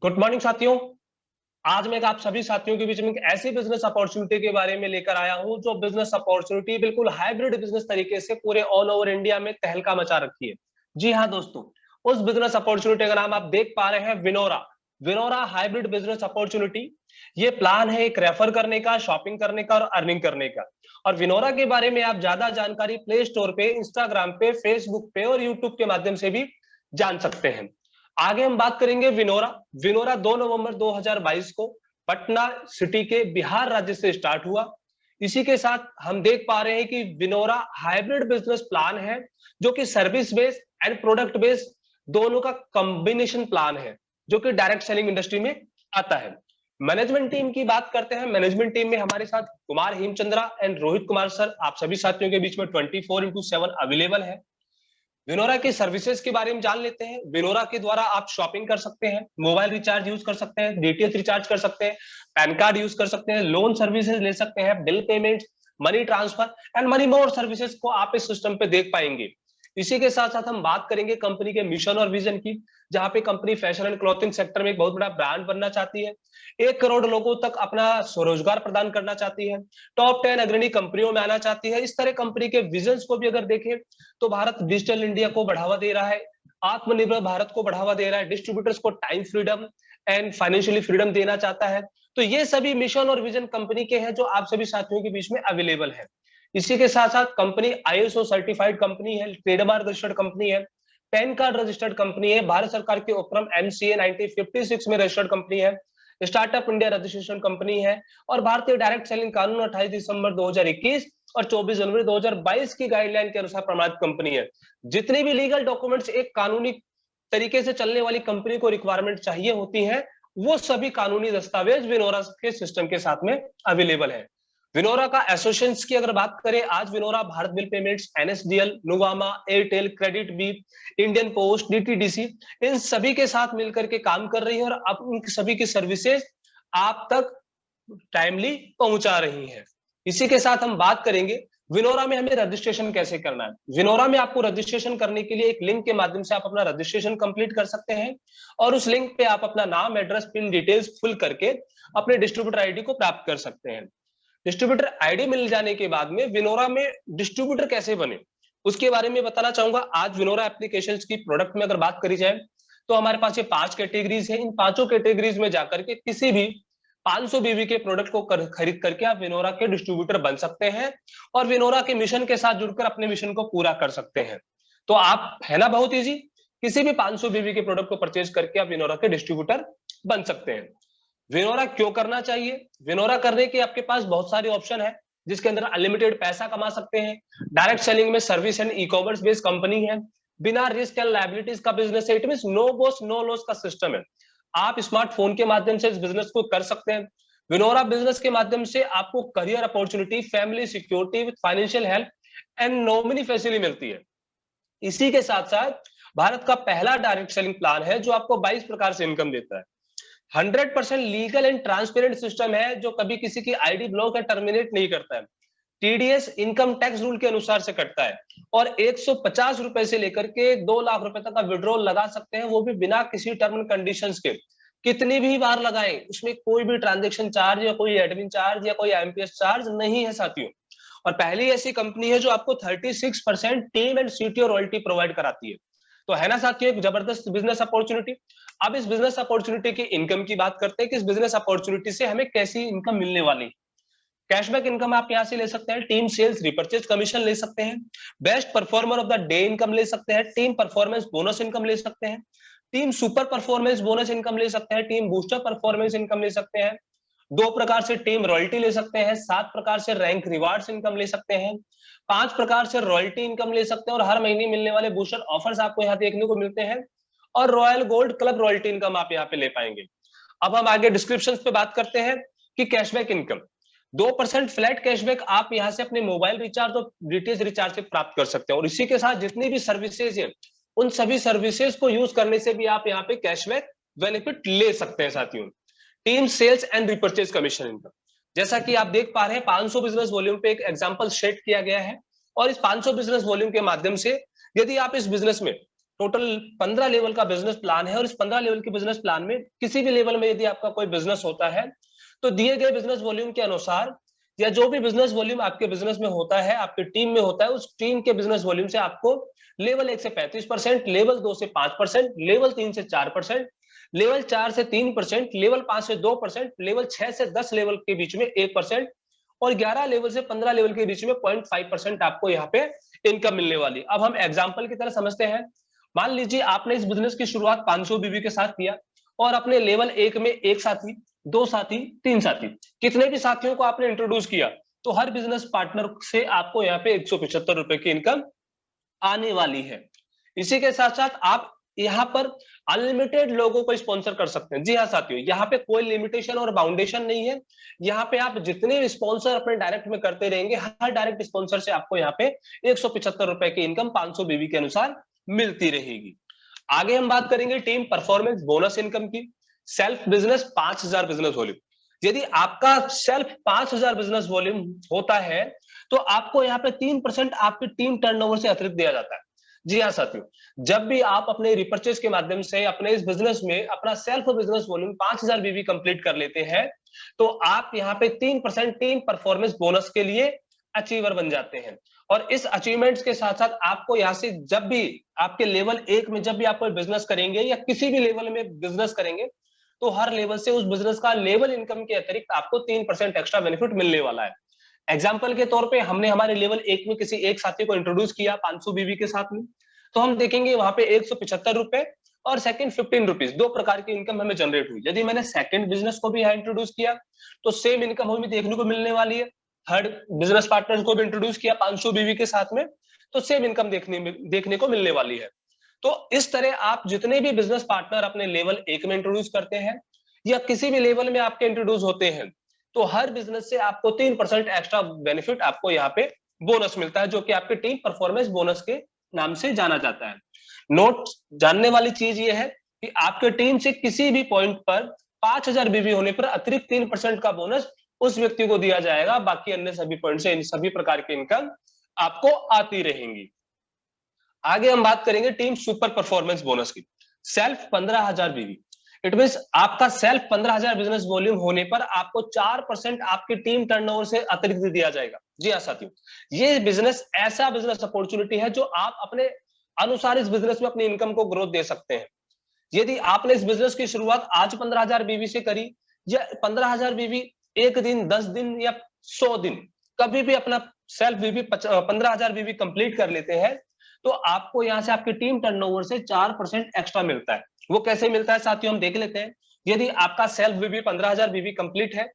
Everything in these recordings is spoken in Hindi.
गुड मॉर्निंग साथियों। आज मैं आप सभी साथियों के बीच में एक ऐसी बिजनेस अपॉर्चुनिटी के बारे में लेकर आया हूं जो बिजनेस अपॉर्चुनिटी बिल्कुल हाइब्रिड बिजनेस तरीके से पूरे ऑल ओवर इंडिया में तहलका मचा रखी है। जी हाँ दोस्तों, उस बिजनेस अपॉर्चुनिटी का नाम आप देख पा रहे हैं, Vinora. Vinora hybrid business opportunity. ये प्लान है एक रेफर करने का, शॉपिंग करने का और अर्निंग करने का। और विनोरा के बारे में आप ज्यादा जानकारी प्ले स्टोर पे, इंस्टाग्राम पे, फेसबुक पे और यूट्यूब के माध्यम से भी जान सकते हैं। आगे हम बात करेंगे विनोरा। विनोरा 2 नवंबर 2022 को पटना सिटी के बिहार राज्य से स्टार्ट हुआ। इसी के साथ हम देख पा रहे हैं कि विनोरा हाइब्रिड बिजनेस प्लान है जो कि service based and product based दोनों का कॉम्बिनेशन प्लान है, जो कि डायरेक्ट सेलिंग इंडस्ट्री में आता है। मैनेजमेंट टीम की बात करते हैं। मैनेजमेंट टीम में हमारे साथ कुमार हेमचंद्रा एंड रोहित कुमार सर आप सभी साथियों के बीच में 24/7 अवेलेबल है। विनोरा की सर्विसेज के बारे में जान लेते हैं। विनोरा के द्वारा आप शॉपिंग कर सकते हैं, मोबाइल रिचार्ज यूज कर सकते हैं, डीटीएच रिचार्ज कर सकते हैं, पैन कार्ड यूज कर सकते हैं, लोन सर्विसेज ले सकते हैं, bill payment, money transfer and money more services को आप इस सिस्टम पे देख पाएंगे। इसी के साथ साथ हम बात करेंगे कंपनी के मिशन और विजन की, जहां पे company fashion and clothing sector में एक बहुत बड़ा ब्रांड बनना चाहती है, 1 करोड़ लोगों तक अपना स्वरोजगार प्रदान करना चाहती है, टॉप 10 अग्रणी कंपनियों में आना चाहती है। इस तरह कंपनी के विजन को भी अगर देखें तो भारत डिजिटल इंडिया को बढ़ावा दे रहा है, आत्मनिर्भर भारत को बढ़ावा दे रहा है, डिस्ट्रीब्यूटर्स को time freedom and financially freedom देना चाहता है। तो ये सभी मिशन और विजन कंपनी के हैं जो आप सभी साथियों के बीच में अवेलेबल है। इसी के साथ साथ कंपनी आईएसओ सर्टिफाइड कंपनी है, ट्रेडमार्क रजिस्टर्ड कंपनी है, पैन कार्ड रजिस्टर्ड कंपनी है, भारत सरकार के उपक्रम एमसीए 1956 में रजिस्टर्ड कंपनी है, स्टार्टअप इंडिया रजिस्ट्रेशन कंपनी है और भारतीय डायरेक्ट सेलिंग कानून 28 दिसंबर 2021 और 24 जनवरी 2022 की गाइडलाइन के अनुसार प्रमाणित कंपनी है। जितने भी लीगल डॉक्यूमेंट्स एक कानूनी तरीके से चलने वाली कंपनी को रिक्वायरमेंट चाहिए होती है, वो सभी कानूनी दस्तावेज विनोरा के सिस्टम के साथ में अवेलेबल है। विनोरा का एसोसिएशंस की अगर बात करें, आज विनोरा Bharat bill payments, NSDL, Nuvama, Airtel, credit bee, Indian post, DTDC, इन सभी के साथ मिलकर के काम कर रही है और अब उन सभी की सर्विसेज आप तक टाइमली पहुंचा रही है। इसी के साथ हम बात करेंगे विनोरा में हमें रजिस्ट्रेशन कैसे करना है। विनोरा में आपको रजिस्ट्रेशन करने के लिए एक लिंक के माध्यम से आप अपना रजिस्ट्रेशन कंप्लीट कर सकते हैं और उस लिंक पे आप अपना नाम, एड्रेस, पिन डिटेल्स फिल करके अपने डिस्ट्रीब्यूटर आईडी को प्राप्त कर सकते हैं। डिस्ट्रीब्यूटर आईडी मिल जाने के बाद में विनोरा में डिस्ट्रीब्यूटर कैसे बने उसके बारे में बताना चाहूंगा। आज विनोरा एप्लीकेशंस की प्रोडक्ट में अगर बात करी जाए तो हमारे पास ये 5 कैटेगरीज है। इन पांचों कैटेगरीज में जाकर के किसी भी 500 बीवी के प्रोडक्ट को खरीद करके आप विनोरा के डिस्ट्रीब्यूटर बन सकते हैं और विनोरा के मिशन के साथ जुड़कर अपने मिशन को पूरा कर सकते हैं। तो आप, है ना, बहुत इजी, किसी भी 500 बीवी के प्रोडक्ट को परचेज करके आप विनोरा के डिस्ट्रीब्यूटर बन सकते हैं। विनोरा क्यों करना चाहिए? विनोरा करने के आपके पास बहुत सारे ऑप्शन है, जिसके अंदर अनलिमिटेड पैसा कमा सकते हैं, डायरेक्ट सेलिंग में service and e commerce based company है, बिना रिस्क एंड लायबिलिटीज का बिजनेस है, it means no boss no loss का सिस्टम है। आप स्मार्टफोन के माध्यम से इस बिजनेस को कर सकते हैं। विनोरा बिजनेस के माध्यम से आपको career opportunity, family security with financial help and nominee facility मिलती है। इसी के साथ साथ भारत का पहला डायरेक्ट सेलिंग प्लान है जो आपको 22 प्रकार से इनकम देता है। 100% लीगल एंड ट्रांसपेरेंट सिस्टम है जो कभी किसी की आईडी ब्लॉक या टर्मिनेट नहीं करता है। टीडीएस इनकम टैक्स रूल के अनुसार से कटता है और 150 रुपए से लेकर के 2 लाख रुपए तक का विड्रॉल लगा सकते हैं, वो भी बिना किसी टर्म एंड कंडीशंस के। कितनी भी बार लगाएं, उसमें कोई भी ट्रांजेक्शन चार्ज या कोई एडमिन चार्ज या कोई आईएमपीएस चार्ज नहीं है साथियों। और पहली ऐसी कंपनी है जो आपको 36% team and CTO royalty provide कराती है। तो है ना साथियों, एक जबरदस्त बिजनेस अपॉर्चुनिटी। अब इस बिजनेस अपॉर्चुनिटी की इनकम की बात करते हैं कि इस बिजनेस अपॉर्चुनिटी से हमें कैसी इनकम मिलने वाली। कैशबैक इनकम आप यहां से ले सकते हैं, टीम सेल्स रिपर्चेज कमीशन ले सकते हैं, best performer of the day income ले सकते हैं, टीम परफॉर्मेंस बोनस इनकम ले सकते हैं, team super performance bonus income ले सकते हैं, टीम बूस्टर परफॉर्मेंस इनकम ले सकते हैं, 2 प्रकार से टीम रॉयल्टी ले सकते हैं, 7 प्रकार से रैंक रिवार्ड्स इनकम ले सकते हैं, 5 प्रकार से रॉयल्टी इनकम ले सकते हैं और हर महीने मिलने वाले बूस्टर ऑफर्स आपको यहाँ देखने को मिलते हैं और royal gold club royalty income आप यहाँ पे ले पाएंगे। अब हम आगे डिस्क्रिप्शन पे बात करते हैं कि कैशबैक इनकम 2% फ्लैट कैशबैक आप यहां से अपने मोबाइल रिचार्ज और डीटीएच रिचार्ज से प्राप्त कर सकते हैं और इसी के साथ जितनी भी सर्विसेज है उन सभी सर्विसेज को यूज करने से भी आप यहाँ पे कैशबैक बेनिफिट ले सकते हैं साथियों। Team sales and repurchase commission income, जैसा कि आप देख पा रहे हैं 500 बिजनेस वॉल्यूम पे एक एग्जांपल सेट किया गया है और इस 500 बिजनेस वॉल्यूम के माध्यम से यदि आप इस बिजनेस में टोटल 15 लेवल का बिजनेस प्लान है और इस 15 लेवल के बिजनेस प्लान में किसी भी लेवल में यदि आपका कोई बिजनेस होता है तो दिए गए बिजनेस वॉल्यूम के अनुसार या जो भी बिजनेस वॉल्यूम आपके बिजनेस में होता है, आपकी टीम में होता है, उस टीम के बिजनेस वॉल्यूम से आपको लेवल 1 से 35%, लेवल 2 से 5%, लेवल 3 से 4%, लेवल 4 से 3%, लेवल 5 से 2%, लेवल 6 से 10 लेवल के बीच में 1% और 11 लेवल से 15 लेवल के बीच में 0.5% आपको यहाँ पे इनकम मिलने वाली। अब हम एग्जाम्पल की तरह समझते हैं। मान लीजिए आपने इस बिजनेस की शुरुआत 500 बीवी के साथ किया और अपने लेवल 1 में एक साथी, दो साथी, तीन साथी, कितने भी साथियों को आपने इंट्रोड्यूस किया तो हर बिजनेस पार्टनर से आपको यहाँ पे 175 रुपए की इनकम आने वाली है। इसी के साथ साथ आप यहाँ पर अनलिमिटेड लोगों को स्पॉन्सर कर सकते हैं। जी हाँ साथियों, यहाँ पे कोई लिमिटेशन और बाउंडेशन नहीं है। यहाँ पे आप जितने स्पॉन्सर अपने डायरेक्ट में करते रहेंगे, हर डायरेक्ट स्पॉन्सर से आपको यहाँ पे 175 रुपए की इनकम 500 बीवी के अनुसार मिलती रहेगी। आगे हम बात करेंगे टीम परफॉर्मेंस बोनस इनकम की। सेल्फ बिजनेस 5000 बिजनेस वॉल्यूम, यदि आपका सेल्फ 5000 बिजनेस वॉल्यूम होता है तो आपको यहाँ पे 3% आपकी टीम टर्नओवर से अतिरिक्त दिया जाता है। जी हाँ साथियों, जब भी आप अपने रिपर्चेज के माध्यम से अपने इस बिजनेस में अपना सेल्फ बिजनेस वॉल्यूम 5000 बीवी कंप्लीट कर लेते हैं तो आप यहाँ पे 3% टीम परफॉर्मेंस बोनस के लिए अचीवर बन जाते हैं। और इस अचीवमेंट्स के साथ साथ आपको यहाँ से जब भी आपके लेवल 1 में जब भी आप कोई बिजनेस करेंगे या किसी भी लेवल में बिजनेस करेंगे तो हर लेवल से उस बिजनेस का लेवल इनकम के अतिरिक्त आपको 3% एक्स्ट्रा बेनिफिट मिलने वाला है। एग्जाम्पल के तौर पे हमने हमारे लेवल 1 में किसी एक साथी को इंट्रोड्यूस किया 500 बीवी के साथ में, तो हम देखेंगे वहां पे 175 रुपए और सेकंड 15 रुपीज, दो प्रकार की इनकम हमें जनरेट हुई। यदि मैंने सेकंड बिजनेस को भी यहाँ इंट्रोड्यूस किया तो सेम इनकम हमें देखने को मिलने वाली है। थर्ड बिजनेस पार्टनर को भी इंट्रोड्यूस किया 500 बीवी के साथ में तो सेम इनकम देखने को मिलने वाली है। तो इस तरह आप जितने भी बिजनेस पार्टनर अपने लेवल 1 में इंट्रोड्यूस करते हैं या किसी भी लेवल में आपके इंट्रोड्यूस होते हैं तो हर बिजनेस से आपको 3% एक्स्ट्रा बेनिफिट आपको यहाँ पे बोनस मिलता है, जो कि आपके टीम परफॉर्मेंस बोनस के नाम से जाना जाता है। नोट जानने वाली चीज ये है कि आपके टीम से किसी भी पॉइंट पर 5000 बीवी होने पर अतिरिक्त 3% का बोनस उस व्यक्ति को दिया जाएगा। बाकी अन्य सभी पॉइंट से इन सभी प्रकार की इनकम आपको आती रहेंगी। आगे हम बात करेंगे टीम सुपर परफॉर्मेंस बोनस की। सेल्फ 15,000 बीवी, इट मीन आपका सेल्फ 15,000 बिजनेस वॉल्यूम होने पर आपको 4% आपकी टीम टर्नओवर से अतिरिक्त दिया जाएगा। जी हाँ साथियों, ये बिजनेस ऐसा बिजनेस अपॉर्चुनिटी है जो आप अपने अनुसार इस बिजनेस में अपनी इनकम को ग्रोथ दे सकते हैं। यदि आपने इस बिजनेस की शुरुआत आज 15,000 बीवी से करी या 15,000 बीवी एक दिन, 10 दिन या 100 दिन, कभी भी अपना सेल्फ बीवी 15,000 बीवी कंप्लीट कर लेते हैं तो आपको यहां से आपकी टीम टर्नओवर से 4% एक्स्ट्रा मिलता है। वो कैसे मिलता है साथियों, हम देख लेते हैं। यदि आपका सेल्फ बीवी 15,000 बीवी कंप्लीट है,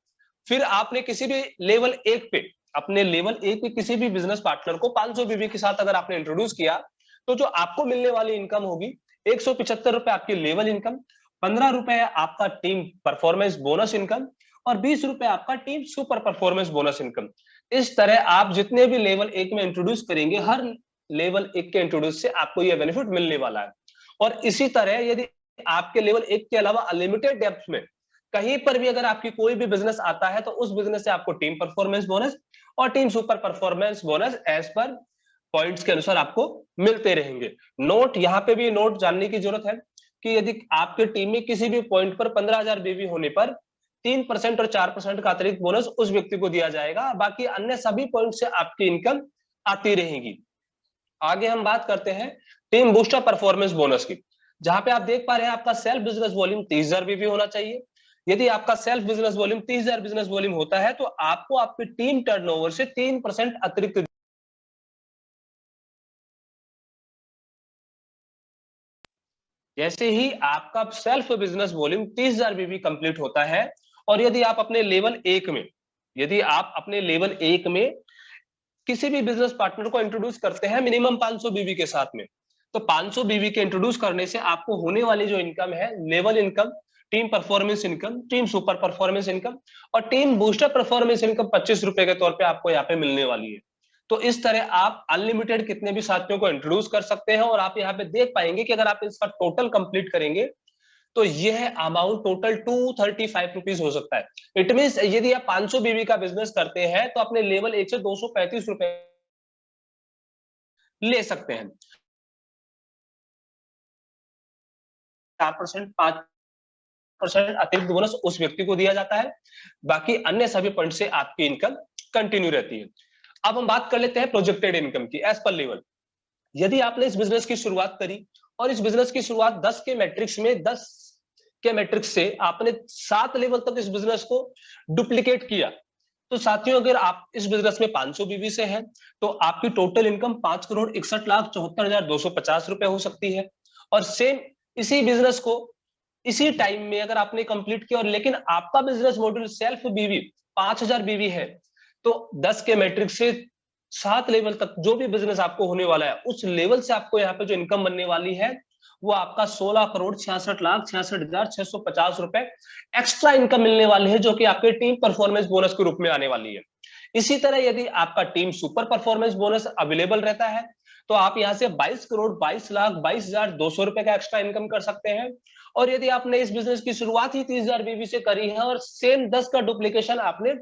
फिर आपने किसी भी लेवल 1 पे अपने लेवल 1 पे किसी भी बिजनेस पार्टनर को 500 बीवी के साथ अगर आपने इंट्रोड्यूस किया तो जो आपको मिलने वाली इनकम होगी 175 रुपए आपकी लेवल इनकम, 15 रुपए आपका टीम परफॉर्मेंस बोनस इनकम और 20 रुपए आपका team super performance bonus income. इस तरह आप जितने भी लेवल 1 में इंट्रोड्यूस करेंगे हर लेवल 1 के इंट्रोड्यूस से आपको यह बेनिफिट मिलने वाला है। और इसी तरह यदि आपके लेवल 1 के अलावा अनलिमिटेड डेप्थ में कहीं पर भी अगर आपकी कोई भी बिजनेस आता है तो उस बिजनेस से आपको टीम परफॉर्मेंस बोनस और team super performance bonus as per points के अनुसार आपको मिलते रहेंगे। नोट यहाँ पे भी नोट जानने की जरूरत है कि यदि आपके टीम में किसी भी पॉइंट पर 15,000 बीवी होने पर 3% और 4% का अतिरिक्त बोनस उस व्यक्ति को दिया जाएगा। बाकी अन्य सभी पॉइंट से आपकी इनकम आती रहेगी। आगे हम बात करते हैं टीम बूस्टर परफॉर्मेंस बोनस की, जहां पे आप देख पा रहे हैं आपका सेल्फ बिजनेस वॉल्यूम 30,000 बीवी होना चाहिए। यदि आपका self business volume 30,000 business volume होता है तो आपको आपकी टीम टर्नओवर से 3% अतिरिक्त। जैसे ही आपका सेल्फ बिजनेस वॉल्यूम 30,000 बीवी कंप्लीट होता है और यदि आप अपने लेवल 1 में यदि आप अपने लेवल 1 में किसी भी बिजनेस पार्टनर को इंट्रोड्यूस करते हैं मिनिमम 500 बीवी के साथ में, तो 500 बीवी के इंट्रोड्यूस करने से आपको होने वाली जो इनकम है level income, team performance income, team super performance income और टीम बूस्टर परफॉर्मेंस इनकम 25 रुपए के तौर पे आपको यहाँ पे मिलने वाली है। तो इस तरह आप अनलिमिटेड कितने भी साथियों को इंट्रोड्यूस कर सकते हैं और आप यहाँ पे देख पाएंगे कि अगर आप इसका टोटल कंप्लीट करेंगे तो यह अमाउंट टोटल 235 रुपीज हो सकता है। इट मीन यदि आप 500 बीवी का बिजनेस करते हैं तो अपने लेवल 1 से 235 रुपए ले सकते हैं। 4%, 5% अतिरिक्त बोनस उस व्यक्ति को दिया जाता है। बाकी अन्य सभी पॉइंट से आपकी इनकम कंटिन्यू रहती है। अब हम बात कर लेते हैं प्रोजेक्टेड इनकम की एज पर लेवल। यदि आपने इस बिजनेस की शुरुआत करी और इस बिजनेस की शुरुआत 10 के मैट्रिक्स में 10 के मैट्रिक्स से आपने 7 लेवल तक इस बिजनेस को डुप्लीकेट किया, तो साथियों अगर आप इस बिजनेस में 500 बीवी से हैं तो आपकी टोटल इनकम 5,61,74,250 रुपए हो सकती है। और सेम इसी बिजनेस को इसी टाइम में अगर आपने कंप्लीट किया और लेकिन आपका बिजनेस मॉडल सेल्फ बीवी 5,000 बीवी है, तो 10 के मैट्रिक्स से 7 लेवल तक जो भी बिजनेस आपको होने वाला है उस लेवल से आपको यहाँ पे जो इनकम बनने वाली है वो आपका 16,66,66,650 रुपए एक्स्ट्रा इनकम मिलने वाली है, जो कि आपके टीम परफॉर्मेंस बोनस के रूप में आने वाली है। इसी तरह यदि आपका team super performance bonus available रहता है तो आप यहां से 22,22,22,200 रुपए का एक्स्ट्रा इनकम कर सकते हैं। और यदि आपने इस बिजनेस की शुरुआत ही 30,000 बीवी से करी है और सेम 10 का डुप्लीकेशन आपने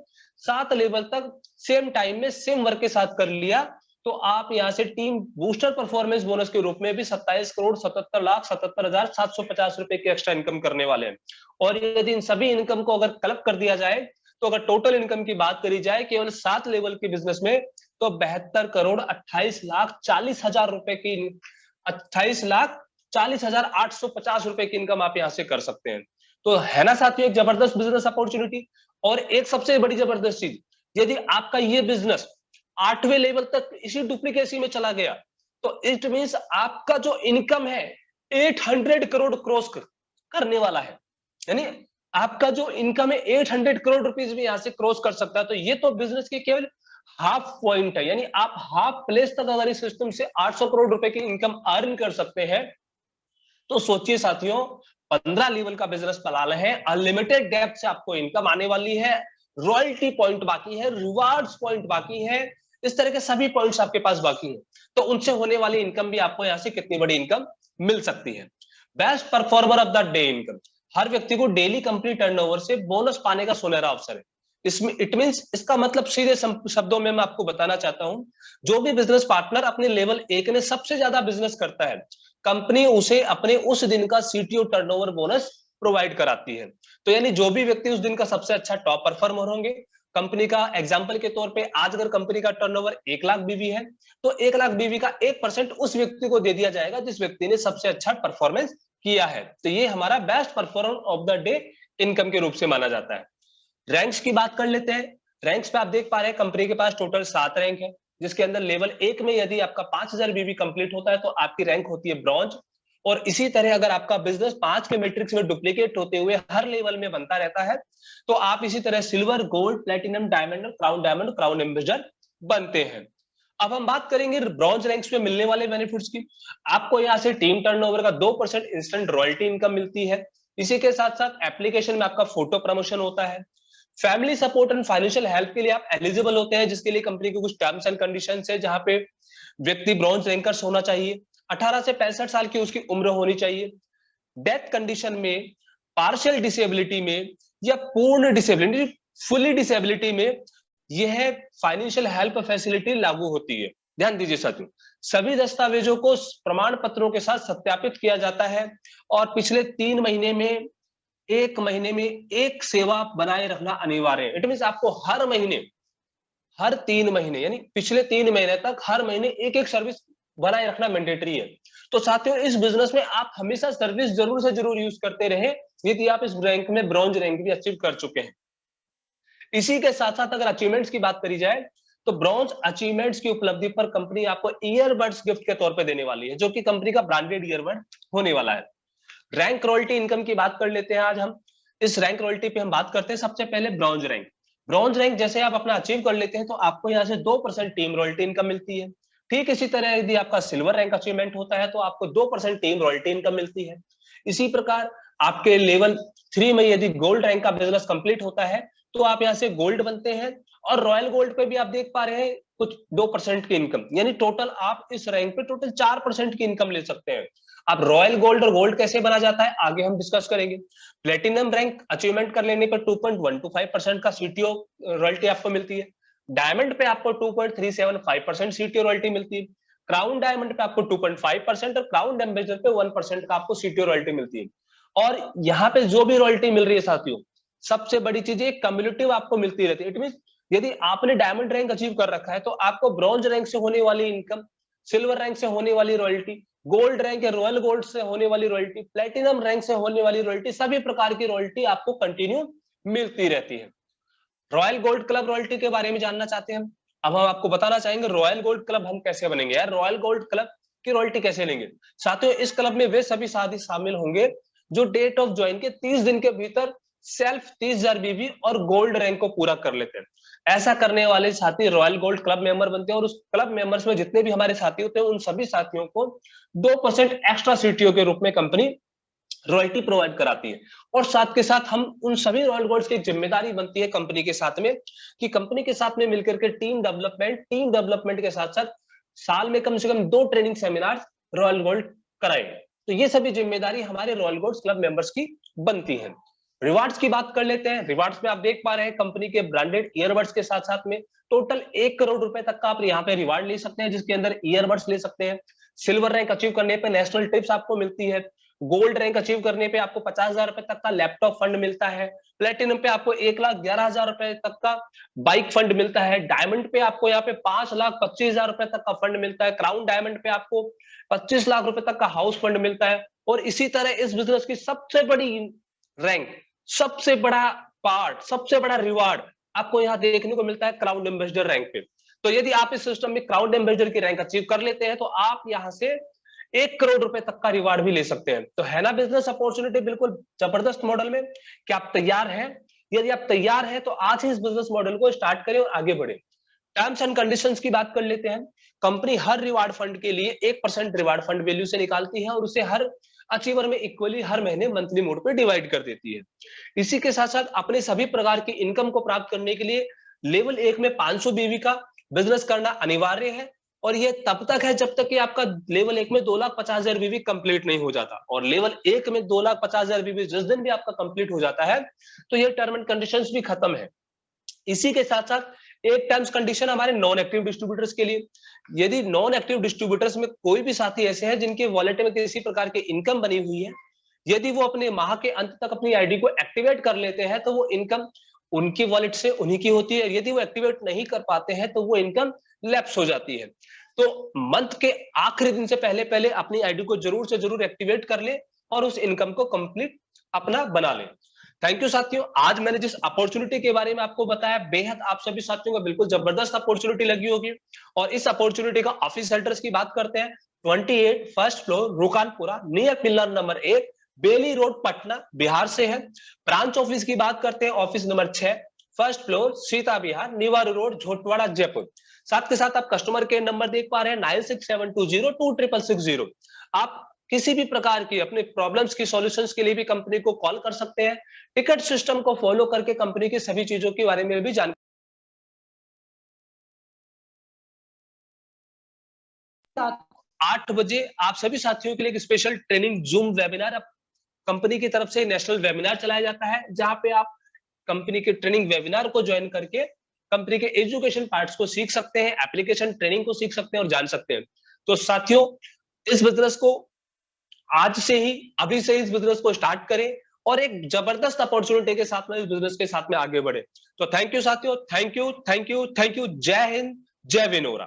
7 लेवल तक सेम टाइम में सेम वर्क के साथ कर लिया, तो आप यहां से टीम बूस्टर परफॉर्मेंस बोनस के रूप में भी 27,77,77,750 रुपए की एक्स्ट्रा इनकम करने वाले हैं। और यदि इन सभी इनकम को अगर कलेक्ट कर दिया जाए तो अगर टोटल इनकम की बात करी जाए केवल 7 लेवल के बिजनेस में तो 72,28,40,000 रुपए की 28,40,850 रुपए की इनकम आप यहां से कर सकते हैं। तो है ना साथियों एक जबरदस्त बिजनेस अपॉर्चुनिटी। और एक सबसे बड़ी जबरदस्त चीज, यदि आपका ये बिजनेस 8वें लेवल तक इसी डुप्लीकेसी में चला गया तो इट मींस आपका जो इनकम है 800 करोड़ क्रॉस करने वाला है। यानी आपका जो इनकम है 800 करोड़ रुपीस भी यहां से क्रॉस कर सकता है। तो ये तो बिजनेस के केवल हाफ पॉइंट है, यानी आप हाफ प्लेस तक अगर इस सिस्टम से 800 करोड़ रुपए की इनकम अर्न कर सकते हैं तो सोचिए साथियों 15 लेवल का बिजनेस बना रहे हैं, अनलिमिटेड डेप्थ से आपको इनकम आने वाली है, रॉयल्टी पॉइंट बाकी है, रिवार्ड्स पॉइंट बाकी है, इस तरह के सभी पॉइंट्स आपके पास बाकी हैं। तो उनसे होने वाली इनकम भी आपको यहां से कितनी बड़ी इनकम मिल सकती है। Best performer of the day income, हर व्यक्ति को डेली कंपनी टर्नओवर से बोनस पाने का सुनहरा अवसर है। इसमें इट मींस इसका मतलब सीधे शब्दों में मैं आपको बताना चाहता हूं, जो भी बिजनेस पार्टनर अपने लेवल 1 में सबसे ज्यादा बिजनेस करता है कंपनी उसे अपने उस दिन का सीटीओ टर्नओवर बोनस प्रोवाइड कराती है। तो यानी जो भी व्यक्ति उस दिन का सबसे अच्छा टॉप परफॉर्मर होंगे, कंपनी का एग्जांपल के तौर पे आज अगर कंपनी का टर्नओवर 1 लाख बीवी है तो 1 लाख बीवी का 1% उस व्यक्ति को दे दिया जाएगा जिस व्यक्ति ने सबसे अच्छा परफॉर्मेंस किया है। तो ये हमारा best performer of the day income के रूप से माना जाता है। रैंक्स की बात कर लेते हैं। रैंक्स पे आप देख पा रहे हैं कंपनी के पास टोटल 7 रैंक है, जिसके अंदर लेवल 1 में यदि आपका 5,000 बीवी कंप्लीट होता है तो आपकी रैंक होती है ब्रॉन्ज। और इसी तरह अगर आपका बिजनेस 5 के मैट्रिक्स में डुप्लीकेट होते हुए हर लेवल में बनता रहता है तो आप इसी तरह silver, gold, platinum, diamond, crown ambassador बनते हैं। अब हम बात करेंगे ब्रॉन्ज रैंक्स में मिलने वाले बेनिफिट्स की। आपको यहाँ से टीम टर्नओवर का 2% इंस्टेंट रॉयल्टी इनकम मिलती है। इसी के साथ साथ एप्लीकेशन में आपका फोटो प्रमोशन होता है। Family support and financial help के लिए आप एलिजिबल होते हैं, जिसके लिए कंपनी के कुछ टर्म्स एंड कंडीशंस है, जहां पे व्यक्ति ब्रॉन्ज रैंकर्स होना चाहिए, 18 से 65 साल की उसकी उम्र होनी चाहिए, डेथ कंडीशन में, पार्शियल डिसेबिलिटी में या पूर्ण डिसेबिलिटी, फुली डिसेबिलिटी में यह फाइनेंशियल हेल्प फैसिलिटी लागू होती है। ध्यान दीजिए साथियों, सभी दस्तावेजों को प्रमाण पत्रों के साथ सत्यापित किया जाता है और पिछले 3 महीने में 1 महीने में एक सेवा बनाए रखना अनिवार्य है। इट मींस आपको हर महीने, हर 3 महीने यानी पिछले 3 महीने तक हर महीने एक सर्विस बनाए रखना मैंडेटरी है। तो साथियों इस बिजनेस में आप हमेशा सर्विस जरूर से जरूर यूज करते रहे यदि आप इस रैंक में ब्रॉन्ज रैंक भी अचीव कर चुके हैं। इसी के साथ साथ अगर अचीवमेंट्स की बात करी जाए तो ब्रॉन्ज अचीवमेंट्स की उपलब्धि पर कंपनी आपको ईयरबड्स गिफ्ट के तौर पर देने वाली है, जो कि कंपनी का ब्रांडेड ईयरबड होने वाला है। रैंक रॉयल्टी इनकम की बात कर लेते हैं आज हम। इस रैंक रॉयल्टी पे हम बात करते हैं सबसे पहले ब्रॉन्ज रैंक। ब्रॉन्ज रैंक जैसे आप अपना अचीव कर लेते हैं तो आपको यहाँ से 2% टीम रॉयल्टी इनकम मिलती है। ठीक इसी तरह यदि आपका सिल्वर रैंक अचीवमेंट होता है तो आपको 2% टीम रॉयल्टी इनकम मिलती है। इसी प्रकार आपके लेवल 3 में यदि गोल्ड रैंक का बिजनेस कंप्लीट होता है तो आप यहाँ से गोल्ड बनते हैं। और रॉयल गोल्ड पे भी आप देख पा रहे हैं कुछ 2% की इनकम, यानी टोटल आप इस रैंक पे टोटल 4% की इनकम ले सकते हैं। अब रॉयल गोल्ड और गोल्ड कैसे बना जाता है आगे हम डिस्कस करेंगे। प्लेटिनम रैंक अचीवमेंट कर लेने पर 2.125% का सीटीओ रॉयल्टी आपको मिलती है। डायमंड पे आपको 2.375% सीटीओ रॉयल्टी मिलती है। क्राउन डायमंड पे आपको 2.5% और क्राउन एम्बेसडर पे 1% का आपको सीटीओ रॉयल्टी मिलती है। और यहाँ पे जो भी रॉयल्टी मिल रही है साथियों, सबसे बड़ी चीज ये कम्युलेटिव आपको मिलती रहती है। इट मीन यदि आपने डायमंड रैंक अचीव कर रखा है तो आपको ब्रॉन्ज रैंक से होने वाली इनकम, सिल्वर रैंक से होने वाली रॉयल्टी, गोल्ड रैंक या रॉयल गोल्ड से होने वाली रॉयल्टी, प्लेटिनम रैंक से होने वाली रॉयल्टी, सभी प्रकार की रॉयल्टी आपको कंटिन्यू मिलती रहती है। रॉयल गोल्ड क्लब रॉयल्टी के बारे में जानना चाहते हैं। अब हम आपको बताना चाहेंगे रॉयल गोल्ड क्लब हम कैसे बनेंगे यार, रॉयल गोल्ड क्लब की रॉयल्टी कैसे लेंगे। साथियों, इस क्लब में वे सभी साथी शामिल होंगे जो डेट ऑफ ज्वाइन के 30 दिन के भीतर सेल्फ 30,000 बीबी और गोल्ड रैंक को पूरा कर लेते हैं। ऐसा करने वाले साथी रॉयल गोल्ड क्लब मेंबर बनते हैं और उस क्लब मेंबर्स में जितने भी हमारे साथी होते हैं उन सभी साथियों को 2% एक्स्ट्रा सीटीओ के रूप में कंपनी रॉयल्टी प्रोवाइड कराती है। और साथ के साथ हम उन सभी रॉयल गोल्ड्स की जिम्मेदारी बनती है कंपनी के साथ में कि कंपनी के साथ में मिलकर के टीम डेवलपमेंट के साथ साथ साल में कम से कम 2 ट्रेनिंग सेमिनार रॉयल गोल्ड कराएंगे। तो ये सभी जिम्मेदारी हमारे रॉयल गोल्ड्स क्लब मेंबर्स की बनती है। रिवार्ड्स की बात कर लेते हैं। रिवार्ड्स में आप देख पा रहे हैं कंपनी के ब्रांडेड ईयरबड्स के साथ साथ में टोटल 1 करोड़ रुपए तक का आप यहाँ पे रिवार्ड ले सकते हैं, जिसके अंदर ईयरबड्स ले सकते हैं। सिल्वर रैंक अचीव करने पे नेशनल ट्रिप्स आपको मिलती है। गोल्ड रैंक अचीव करने पे आपको 50,000 रुपए तक का लैपटॉप फंड मिलता है। प्लेटिनम पे आपको 1,11,000 रुपए तक का बाइक फंड मिलता है। डायमंड पे आपको यहाँ पे 5,25,000 रुपए तक का फंड मिलता है। क्राउन डायमंड पे आपको 25 लाख रुपए तक का हाउस फंड मिलता है। और इसी तरह इस बिजनेस की सबसे बड़ी रैंक, सबसे बड़ा पार्ट, सबसे बड़ा रिवार्ड आपको यहाँ देखने को मिलता है क्राउन एम्बेसडर रैंक पे। तो यदि आप इस सिस्टम में क्राउन एम्बेसडर की रैंक अचीव कर लेते हैं तो आप यहाँ से 1 करोड़ रुपए तक का रिवार्ड भी ले सकते हैं। तो है ना बिजनेस अपॉर्चुनिटी बिल्कुल जबरदस्त मॉडल में। क्या आप तैयार हैं? यदि आप तैयार हैं तो आज ही इस बिजनेस मॉडल को स्टार्ट करें और आगे बढ़े। टर्म्स एंड कंडीशंस की बात कर लेते हैं। कंपनी हर रिवार्ड फंड के लिए 1% रिवार्ड फंड वैल्यू से निकालती है और उसे हर अचीवर में इक्वली हर महीने मंथली मोड पे डिवाइड कर देती है। इसी के साथ साथ अपने सभी प्रकार की इनकम को प्राप्त करने के लिए लेवल 1 में 500 बीवी का बिजनेस करना अनिवार्य है। और ये तब तक है जब तक कि आपका लेवल 1 में 2,50,000 बीवी कंप्लीट नहीं हो जाता। और लेवल 1 में 2,50,000 बीवी जिस दिन भी आपका कंप्लीट हो जाता है तो ये टर्म एंड कंडीशंस भी खत्म है। इसी के साथ साथ एक टर्म्स कंडीशन हमारे नॉन एक्टिव डिस्ट्रीब्यूटर्स के लिए। यदि नॉन एक्टिव डिस्ट्रीब्यूटर्स में कोई भी साथी ऐसे हैं जिनके वॉलेट में किसी प्रकार की इनकम बनी हुई है, यदि वो अपने माह के अंत तक अपनी आईडी को एक्टिवेट कर लेते हैं तो वो इनकम उनकी वॉलेट से उन्हीं की होती है। यदि वो एक्टिवेट नहीं कर पाते हैं तो वो इनकम लैप्स हो जाती है। तो मंथ के आखिरी दिन से पहले पहले अपनी आईडी को जरूर से जरूर एक्टिवेट कर ले और उस इनकम को कंप्लीट अपना बना ले। थैंक यू साथियों। आज मैंने जिस अपॉर्चुनिटी के बारे में आपको बताया, बेहद आप सभी साथियों को बिल्कुल जबरदस्त अपॉर्चुनिटी लगी होगी। और इस अपॉर्चुनिटी का ऑफिस एड्रेस की बात करते हैं। 28 first floor Rukanpura near pillar number 1 Bailey road Patna Bihar से है। ब्रांच ऑफिस की बात करते हैं, office number 6 first floor Sita Vihar Niwaru road Jhotwara Jaipur. साथ के साथ आप कस्टमर केयर नंबर देख पा रहे हैं 9672026660। आप किसी भी प्रकार की अपने प्रॉब्लम्स की सॉल्यूशंस के लिए भी कंपनी को कॉल कर सकते हैं। टिकट सिस्टम को फॉलो करके कंपनी की सभी चीजों के बारे में भी जानकारी। 8 बजे आप सभी साथियों के लिए एक special training zoom webinar company की तरफ से नेशनल वेबिनार चलाया जाता है, जहां पे आप कंपनी के ट्रेनिंग वेबिनार को ज्वाइन करके कंपनी के एजुकेशन पार्ट्स को सीख सकते हैं, एप्लीकेशन ट्रेनिंग को सीख सकते हैं और जान सकते हैं। तो साथियों, इस बिजनेस को आज से ही, अभी से इस बिजनेस को स्टार्ट करें और एक जबरदस्त अपॉर्चुनिटी के साथ में इस बिजनेस के साथ में आगे बढ़े। तो थैंक यू साथियों, thank you, thank you, thank you. जय हिंद, जय विनोरा।